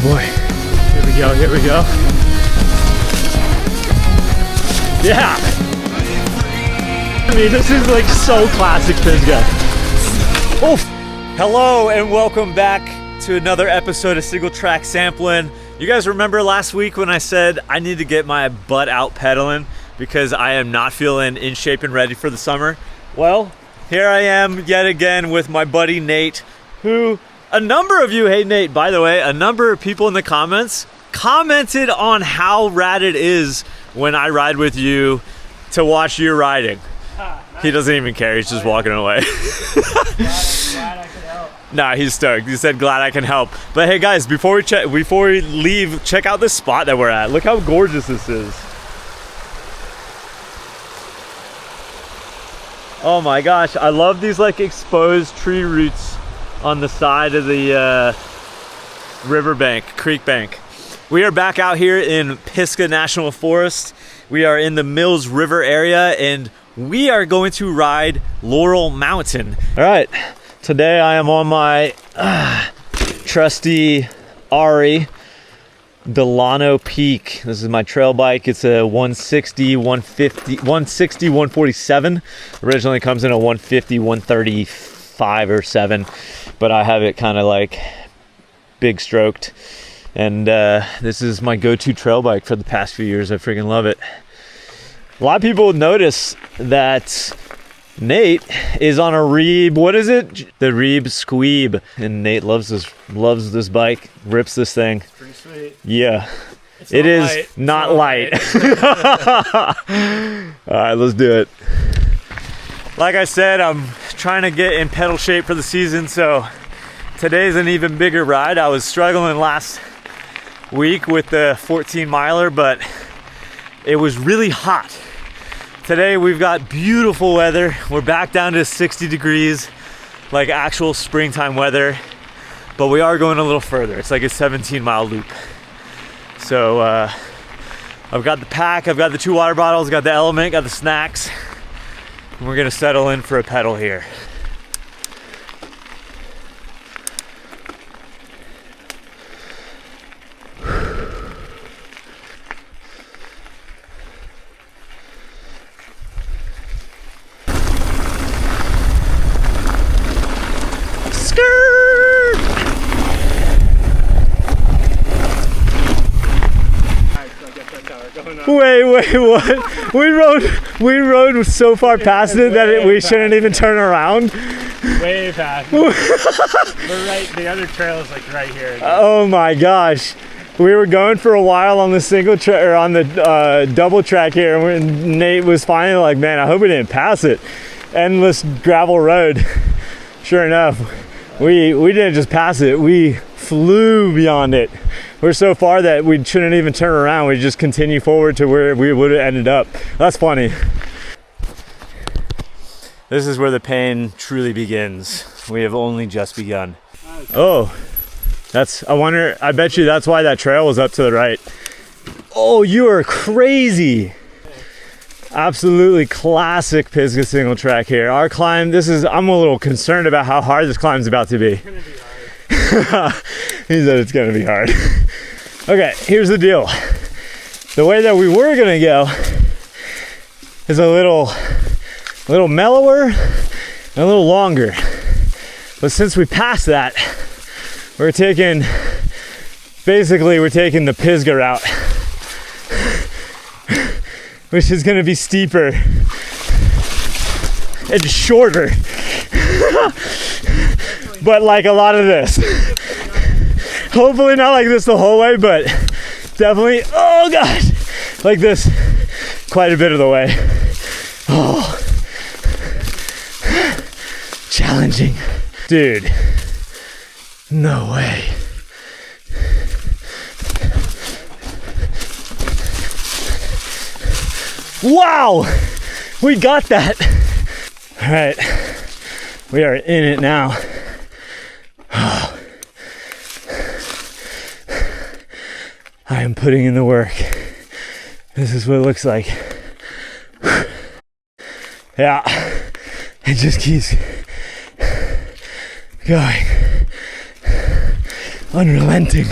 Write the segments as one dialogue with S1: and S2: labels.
S1: boy. Here we go, here we go. Yeah. I mean, this is like so classic Pisgah. Oof. Hello and welcome back to another episode of Single Track Sampling. You guys remember last week when I said I need to get my butt out pedaling because I am not feeling in shape and ready for the summer? Well, here I am yet again with my buddy Nate, who a number of you, hey Nate, by the way, a number of people in the comments commented on how rad it is when I ride with you to watch you riding. He doesn't even care, he's just walking away.
S2: Glad I could help.
S1: Nah, he's stoked. He said, glad I can help. But hey guys, before we leave, check out this spot that we're at. Look how gorgeous this is. Oh my gosh, I love these like exposed tree roots on the side of the riverbank, creek bank. We are back out here in Pisgah National Forest. We are in the Mills River area and we are going to ride Laurel Mountain. All right, today I am on my trusty Ari Delano Peak. This is my trail bike. It's a 160, 147. Originally comes in a 150, 135 or 7, but I have it kind of like big stroked. And this is my go-to trail bike for the past few years. I freaking love it. A lot of people notice that Nate is on a Reeb, what is it? The Reeb Squeeb. And Nate loves this bike, rips this thing.
S2: It's pretty sweet.
S1: Yeah. It is not light. All right, let's do it. Like I said, I'm trying to get in pedal shape for the season, so today's an even bigger ride. I was struggling last week with the 14 miler, but it was really hot. Today we've got beautiful weather. We're back down to 60 degrees, like actual springtime weather, but we are going a little further. It's like a 17-mile loop. So I've got the pack, I've got the 2 water bottles, got the element, got the snacks, and we're gonna settle in for a pedal here. Wait, what? We rode so far past it that we shouldn't even turn around.
S2: Way past. We're right, the other trail is like right here.
S1: Oh my gosh. We were going for a while on the single track or on the double track here, and Nate was finally like, man, I hope we didn't pass it. Endless gravel road. Sure enough, we didn't just pass it, we flew beyond it. We're so far that we shouldn't even turn around. We just continue forward to where we would have ended up. That's funny. This is where the pain truly begins. We have only just begun. Oh, I bet you that's why that trail was up to the right. Oh, you are crazy. Absolutely classic Pisgah single track here. Our climb, I'm a little concerned about how hard this climb's about to be.
S2: It's gonna be hard.
S1: He said it's gonna be hard. Okay, here's the deal. The way that we were gonna go is a little mellower and a little longer. But since we passed that, we're taking the Pisgah route, which is gonna be steeper and shorter. But like a lot of this. Hopefully not like this the whole way, but definitely, oh gosh, like this quite a bit of the way. Oh, challenging. Dude, no way. Wow, we got that. All right, we are in it now. Oh. I am putting in the work. This is what it looks like. Yeah, it just keeps going. Unrelenting.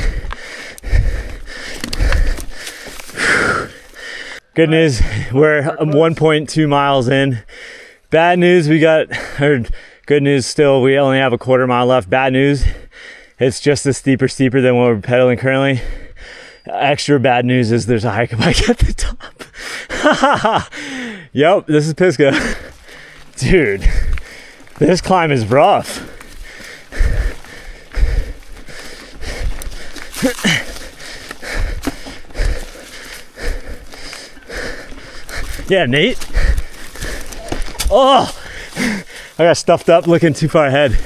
S1: Good news, we're 1.2 miles in. Bad news, or good news still, we only have a quarter mile left. Bad news, it's just a steeper than what we're pedaling currently. Extra bad news is there's a hike bike at the top. Yep, this is Pisgah. Dude, this climb is rough. Yeah, Nate. Oh, I got stuffed up looking too far ahead.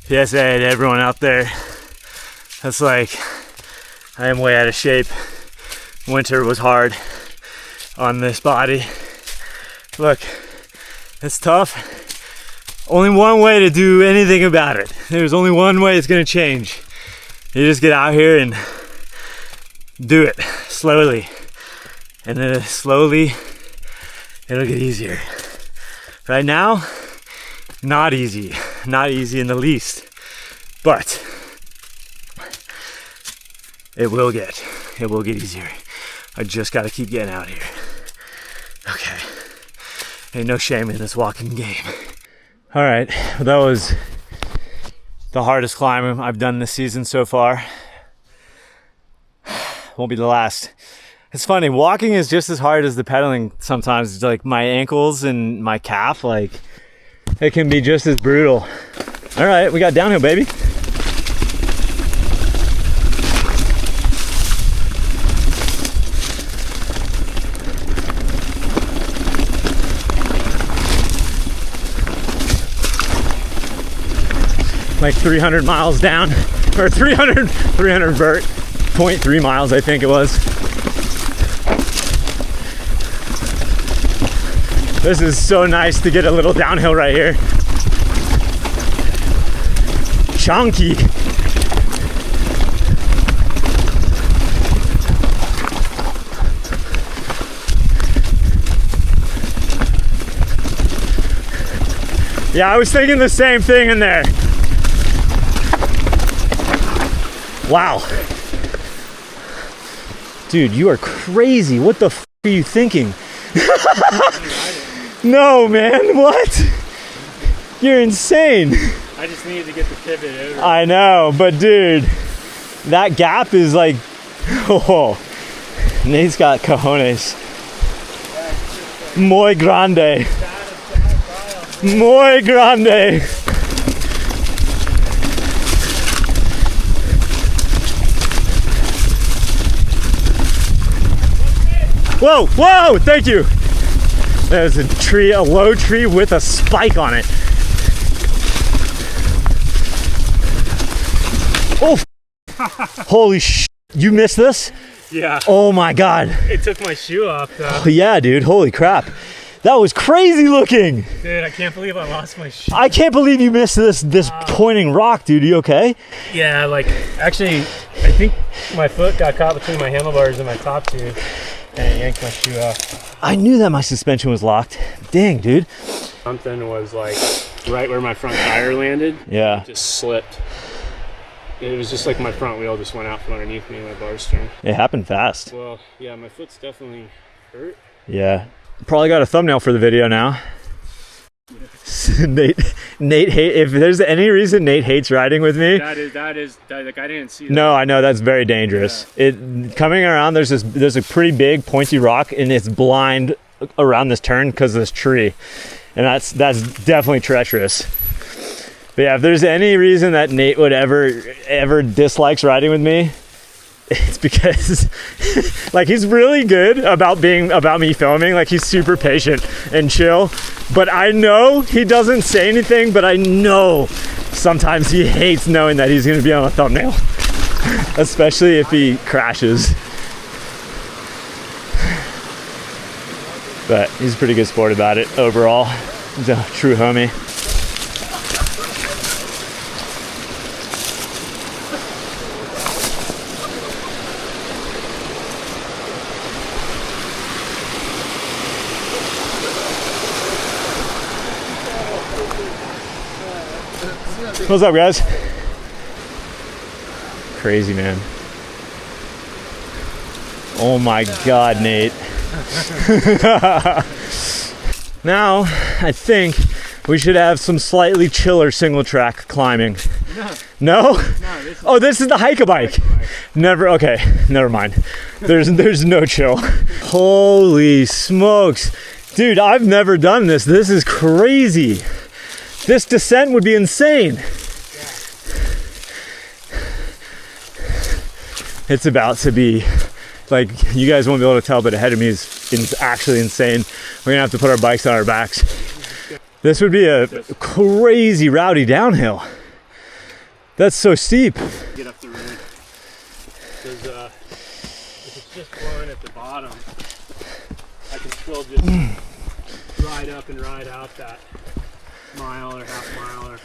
S1: PSA to everyone out there. That's like, I am way out of shape. Winter was hard on this body. Look, it's tough. Only one way to do anything about it. There's only one way it's gonna change. You just get out here and do it slowly. And then slowly, it'll get easier. Right now, not easy in the least, but it will get easier. I just gotta keep getting out here. Okay, ain't no shame in this walking game. All right, well, that was the hardest climb I've done this season so far. Won't be the last. It's funny, walking is just as hard as the pedaling sometimes. It's like my ankles and my calf, like it can be just as brutal. All right, we got downhill, baby. Like 300 miles down, or 300 vert, 0.3 miles I think it was. This is so nice to get a little downhill right here. Chunky. Yeah, I was thinking the same thing in there. Wow. Dude, you are crazy. What the f are you thinking? No, man, what? You're insane.
S2: I just needed to get the pivot over.
S1: I know, but dude, that gap is like, oh, Nate's got cojones. Muy grande. Muy grande. Whoa, whoa, thank you. There's a tree, a low tree with a spike on it. Oh, holy sh! You missed this?
S2: Yeah.
S1: Oh my God.
S2: It took my shoe off though.
S1: Oh, yeah, dude, holy crap. That was crazy looking.
S2: Dude, I can't believe I lost my shoe.
S1: I can't believe you missed this pointing rock, dude. You okay?
S2: Yeah, like, actually, I think my foot got caught between my handlebars and my top tube. And it yanked my shoe off.
S1: I knew that my suspension was locked. Dang, dude.
S2: Something was like right where my front tire landed.
S1: Yeah.
S2: It just slipped. It was just like my front wheel just went out from underneath me and my bars turned.
S1: It happened fast.
S2: Well, yeah, my foot's definitely hurt.
S1: Yeah. Probably got a thumbnail for the video now. Nate hate. If there's any reason Nate hates riding with me,
S2: that is like I didn't see that.
S1: No, I know that's very dangerous. Yeah. It coming around. There's a pretty big pointy rock, and it's blind around this turn because of this tree, and that's definitely treacherous. But yeah, if there's any reason that Nate would ever dislikes riding with me, it's because like he's really good about me filming. Like he's super patient and chill, but I know he doesn't say anything, but I know sometimes he hates knowing that he's gonna be on a thumbnail, especially if he crashes. But he's a pretty good sport about it overall. He's a true homie. What's up, guys? Crazy, man. Oh my God, Nate. Now, I think we should have some slightly chiller single track climbing. No? No? This is the hike-a-bike. Never, okay, never mind. There's no chill. Holy smokes. Dude, I've never done this. This is crazy. This descent would be insane. It's about to be, like, you guys won't be able to tell, but ahead of me is actually insane. We're gonna have to put our bikes on our backs. This would be a crazy rowdy downhill. That's so steep.
S2: Get up the road. Because if it's just blowing at the bottom, I can still just ride up and ride out that mile or half mile.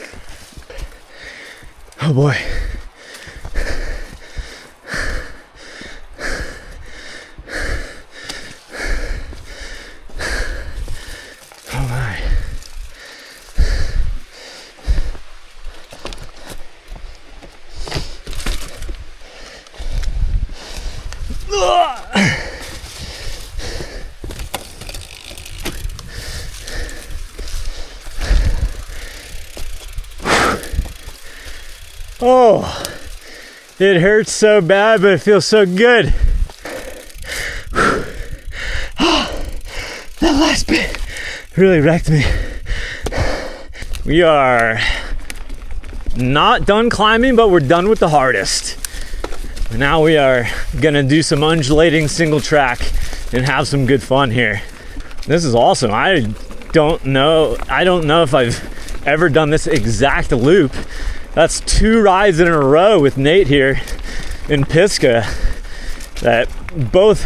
S1: Oh boy. Oh my. Oh, it hurts so bad, but it feels so good. That last bit really wrecked me. We are not done climbing, but we're done with the hardest. Now we are gonna do some undulating single track and have some good fun here. This is awesome. I don't know if I've ever done this exact loop. That's 2 rides in a row with Nate here in Pisgah that both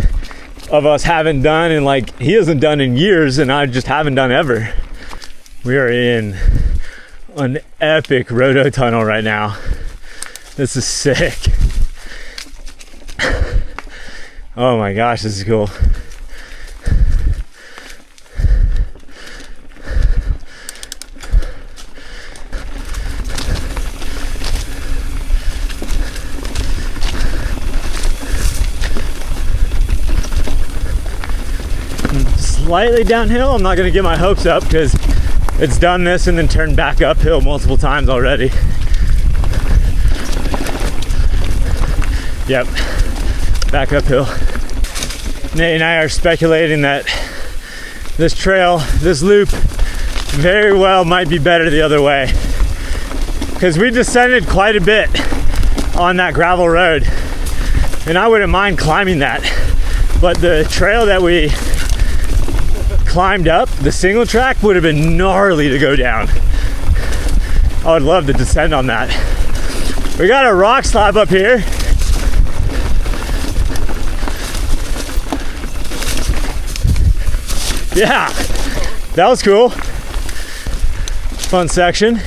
S1: of us haven't done, and like he hasn't done in years and I just haven't done ever. We are in an epic rodo tunnel right now. This is sick. Oh my gosh, this is cool. Slightly downhill. I'm not gonna get my hopes up because it's done this and then turned back uphill multiple times already. Yep, back uphill. Nate and I are speculating that this trail, this loop, very well might be better the other way, because we descended quite a bit on that gravel road and I wouldn't mind climbing that, but the trail that we climbed up, the single track, would have been gnarly to go down. I would love to descend on that. We got a rock slab up here. Yeah, that was cool. Fun section.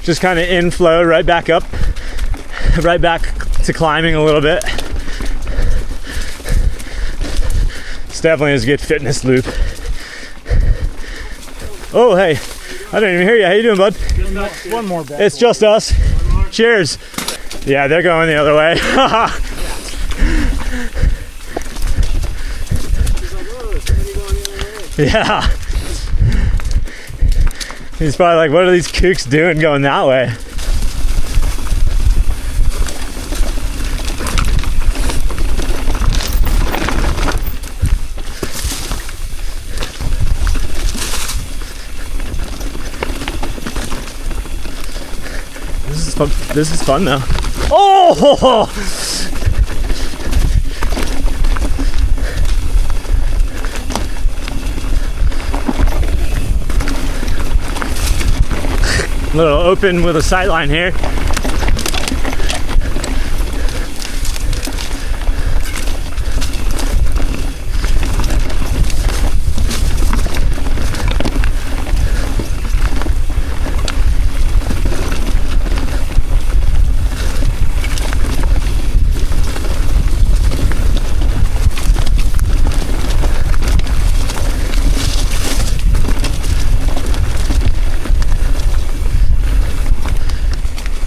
S1: Just kind of inflow right back up, right back to climbing a little bit. It's definitely a good fitness loop. Oh, hey, I didn't even hear you. How you doing, bud?
S2: One more bet.
S1: It's just us. Cheers. Yeah, they're going the other way. Yeah. He's probably like, what are these kooks doing going that way? This is fun though. Oh! A little open with a sight line here.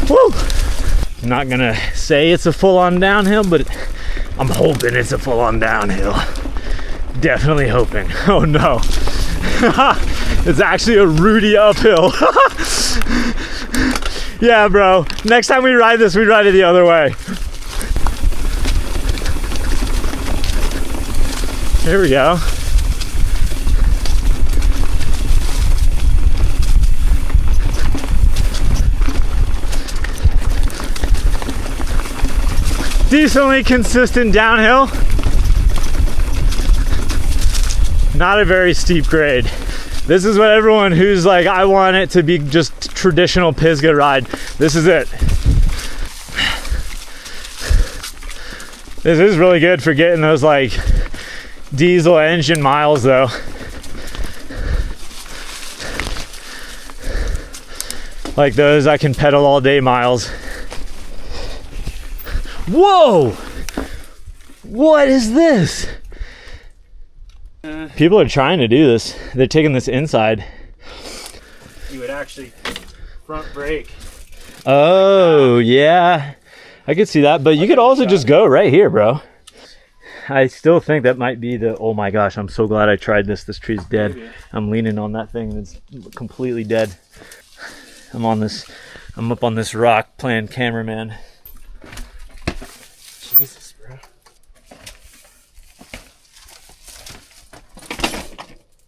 S1: Woo! I'm not gonna say it's a full-on downhill, but I'm hoping it's a full-on downhill. Definitely hoping. Oh no. It's actually a Rudy uphill. Yeah, bro. Next time we ride this, we ride it the other way. Here we go. Decently consistent downhill. Not a very steep grade. This is what everyone who's like, I want it to be just traditional Pisgah ride. This is it. This is really good for getting those like diesel engine miles though. Like those I can pedal all day miles. Whoa! What is this? People are trying to do this. They're taking this inside.
S2: You would actually front brake.
S1: Oh, yeah. I could see that, but you could also just go right here, bro. I still think that might be the, oh my gosh, I'm so glad I tried this. This tree's dead. Maybe. I'm leaning on that thing and it's completely dead. I'm up on this rock playing cameraman.
S2: Jesus, bro.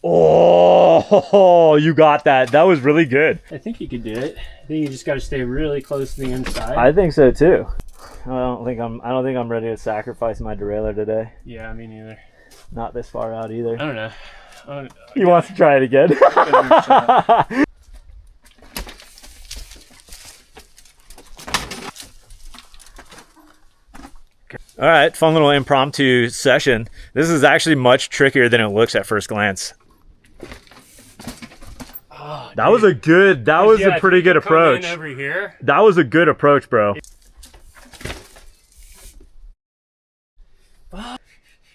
S1: Oh, you got that. That was really good.
S2: I think you could do it. I think you just got to stay really close to the inside.
S1: I think so too. I don't think I'm ready to sacrifice my derailleur today.
S2: Yeah, me neither.
S1: Not this far out either.
S2: I don't know.
S1: He wants to try it again. All right, fun little impromptu session. This is actually much trickier than it looks at first glance.
S2: Oh,
S1: that was a good, that was a pretty good approach.
S2: Over here.
S1: That was a good approach, bro.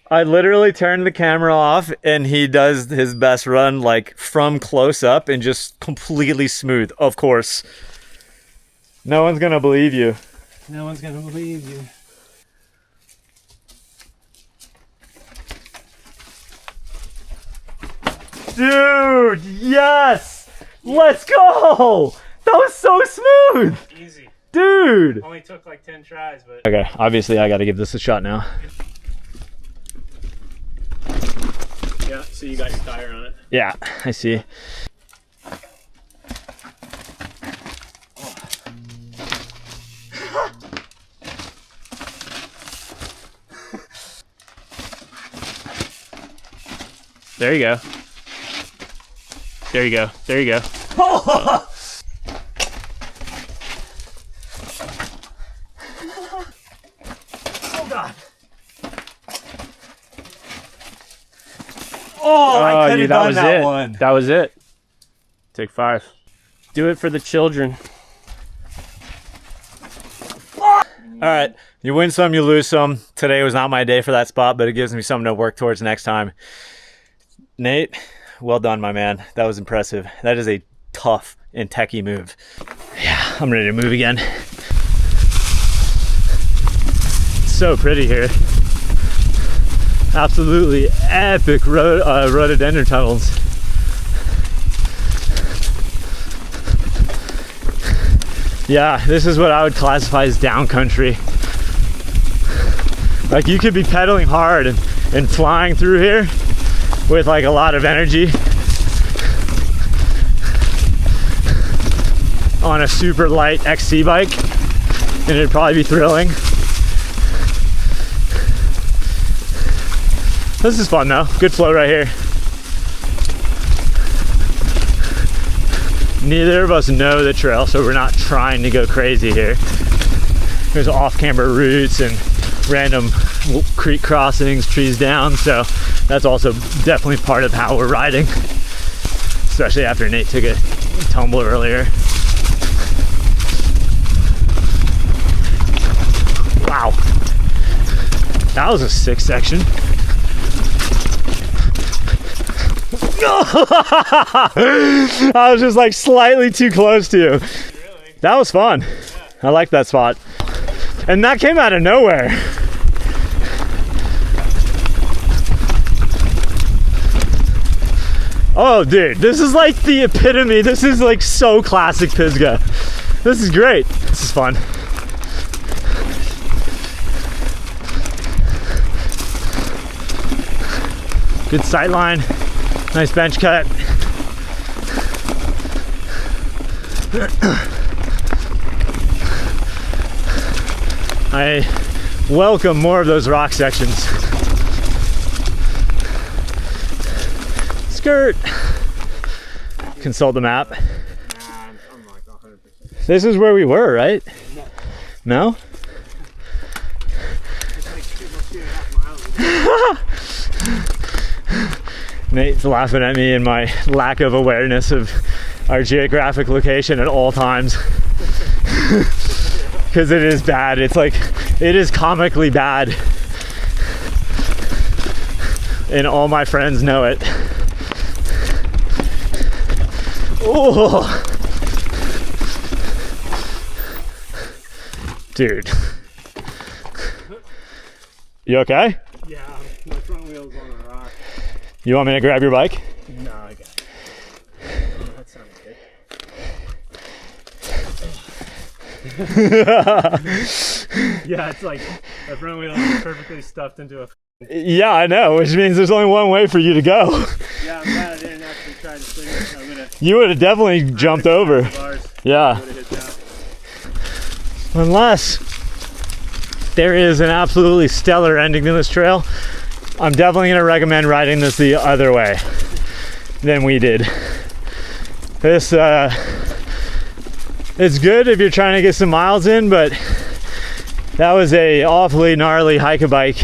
S1: I literally turned the camera off and he does his best run like from close up and just completely smooth. Of course. No one's gonna believe you.
S2: No one's gonna believe you.
S1: Dude, yes! Let's go! That was so smooth!
S2: Easy.
S1: Dude!
S2: Only took like 10 tries, but...
S1: Okay, obviously I gotta give this a shot now.
S2: Yeah, so you got your tire on it.
S1: Yeah, I see.
S2: There you go. There you go. There you go.
S1: Oh God. Oh, I could have done that one.
S2: That was it. Take 5. Do it for the children.
S1: All right, you win some, you lose some. Today was not my day for that spot, but it gives me something to work towards next time. Nate, well done, my man. That was impressive. That is a tough and techie move. Yeah, I'm ready to move again. So pretty here. Absolutely epic rhododendron tunnels. Yeah, this is what I would classify as downcountry. Like you could be pedaling hard and flying through here with like a lot of energy on a super light XC bike, and it'd probably be thrilling. This is fun though. Good flow right here. Neither of us know the trail, so we're not trying to go crazy here. There's off-camber routes and random creek crossings, trees down, so that's also definitely part of how we're riding, especially after Nate took a tumble earlier. Wow, that was a sick section. I was just like slightly too close to you.
S2: Really?
S1: That was fun.
S2: Yeah.
S1: I like that spot. And that came out of nowhere. Oh, dude, this is like the epitome. This is like so classic Pisgah. This is great. This is fun. Good sight line. Nice bench cut. I welcome more of those rock sections. Skirt. Consult the map.
S2: Nah, I'm like 100%.
S1: This is where we were, right? No?
S2: It's like 2.5 miles.
S1: Nate's laughing at me and my lack of awareness of our geographic location at all times. Because it is bad. It's like, it is comically bad. And all my friends know it. Oh, dude. You okay?
S2: Yeah, my front wheel's on a rock.
S1: You want me to grab your bike?
S2: No, I got it. Oh, that sounds good. Yeah, it's like the front wheel is perfectly stuffed into a.
S1: Yeah, I know, which means there's only one way for you to go.
S2: Yeah, I'm glad I didn't actually try to swing it. I'm gonna.
S1: You would have definitely jumped over.
S2: Bars.
S1: Yeah.
S2: Would've hit that.
S1: Unless there is an absolutely stellar ending to this trail, I'm definitely going to recommend riding this the other way than we did. This, it's good if you're trying to get some miles in, but that was a awfully gnarly hike-a-bike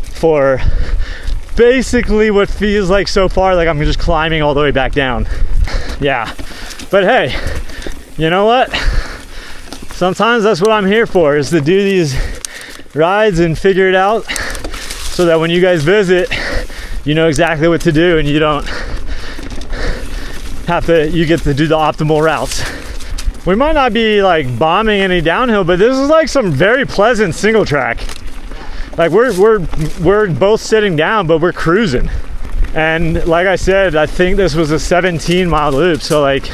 S1: for basically what feels like so far like I'm just climbing all the way back down. Yeah, but hey, you know what? Sometimes that's what I'm here for, is to do these rides and figure it out so that when you guys visit, you know exactly what to do and you don't have to, you get to do the optimal routes. We might not be like bombing any downhill, but this is like some very pleasant single track. Like we're both sitting down, but we're cruising. And like I said, I think this was a 17-mile loop, so like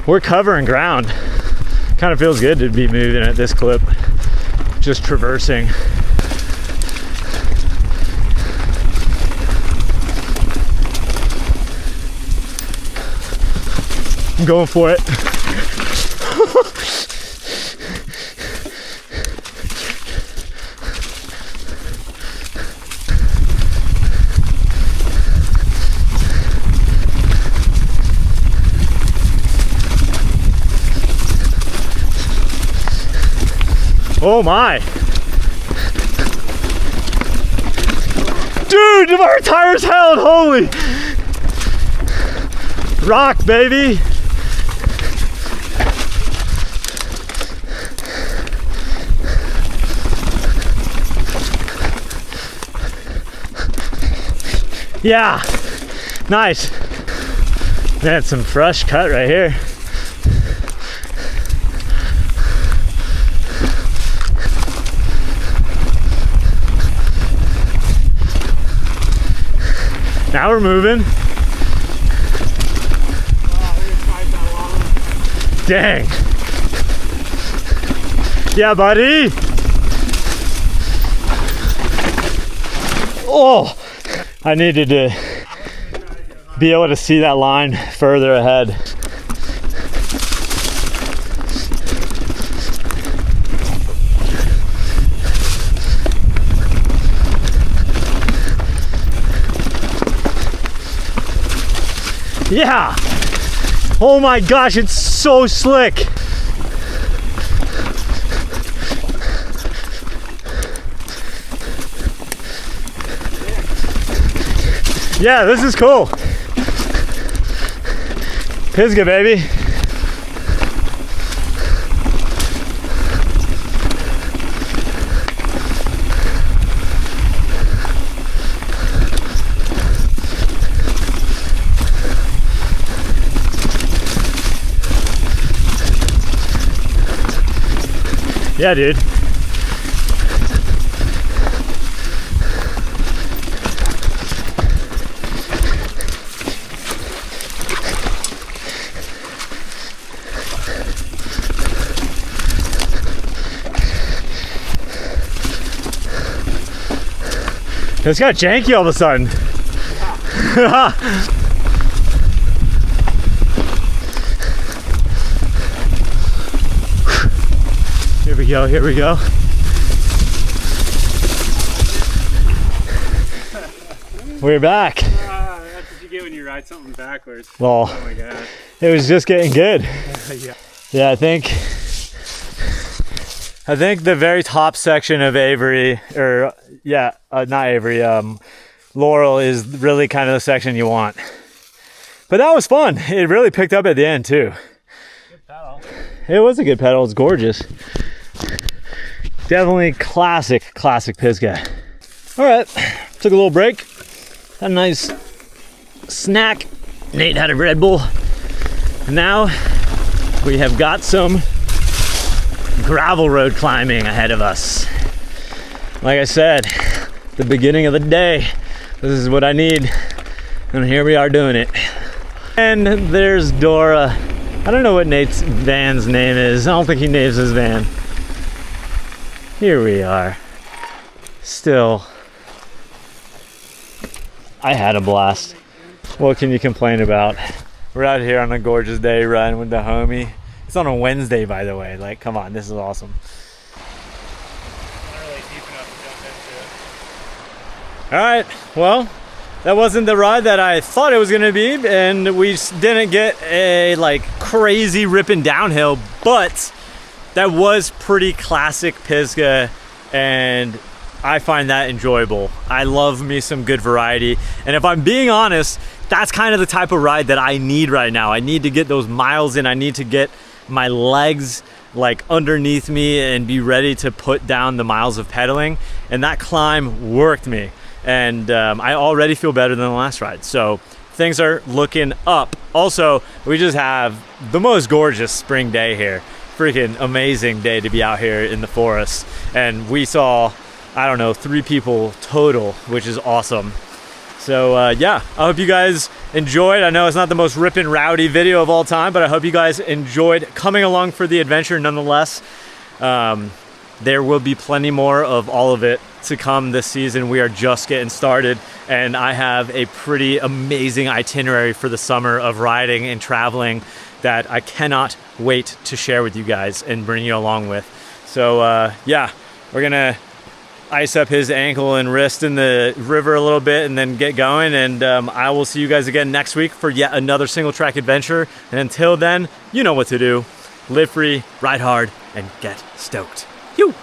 S1: we're covering ground. Kind of feels good to be moving at this clip, just traversing. I'm going for it. Oh my. Dude, our tires held, holy. Rock, baby. Yeah, nice. That's some fresh cut right here. Now we're moving. Dang. Yeah, buddy. Oh, I needed to be able to see that line further ahead. Yeah. Oh my gosh, it's so slick. Yeah, this is cool. Pisgah, baby. Yeah, dude. It's got janky all of a sudden. Here we go, here we go. We're back.
S2: That's what you get when you ride something backwards.
S1: Well,
S2: oh my god.
S1: It was just getting good.
S2: Yeah.
S1: Yeah, I think the very top section of Avery, or yeah, not Avery, Laurel is really kind of the section you want. But that was fun. It really picked up at the end too.
S2: Good pedal.
S1: It was a good pedal. It's gorgeous. Definitely classic Pisgah. All right, took a little break. Had a nice snack. Nate had a Red Bull. And now we have got some gravel road climbing ahead of us. Like I said, the beginning of the day. This is what I need. And here we are doing it. And there's Dora. I don't know what Nate's van's name is. I don't think he names his van. Here we are. Still, I had a blast. What can you complain about? We're out here on a gorgeous day riding with the homie. It's on a Wednesday, by the way. Like, come on, this is awesome.
S2: Not really deep enough to jump into.
S1: All right, well, that wasn't the ride that I thought it was gonna be, and we didn't get a like crazy ripping downhill, but that was pretty classic Pisgah, and I find that enjoyable. I love me some good variety, and if I'm being honest, that's kind of the type of ride that I need right now. I need to get those miles in. I need to get my legs like underneath me and be ready to put down the miles of pedaling, and that climb worked me, and I already feel better than the last ride, so things are looking up. Also, we just have the most gorgeous spring day here. Freaking amazing day to be out here in the forest, and we saw, I don't know, 3 people total, which is awesome. So yeah, I hope you guys enjoyed. I know it's not the most ripping rowdy video of all time, but I hope you guys enjoyed coming along for the adventure nonetheless. There will be plenty more of all of it to come this season. We are just getting started, and I have a pretty amazing itinerary for the summer of riding and traveling that I cannot wait to share with you guys and bring you along with. So yeah, we're gonna ice up his ankle and wrist in the river a little bit and then get going, and I will see you guys again next week for yet another single track adventure. And until then, you know what to do. Live free, ride hard, and get stoked. Phew!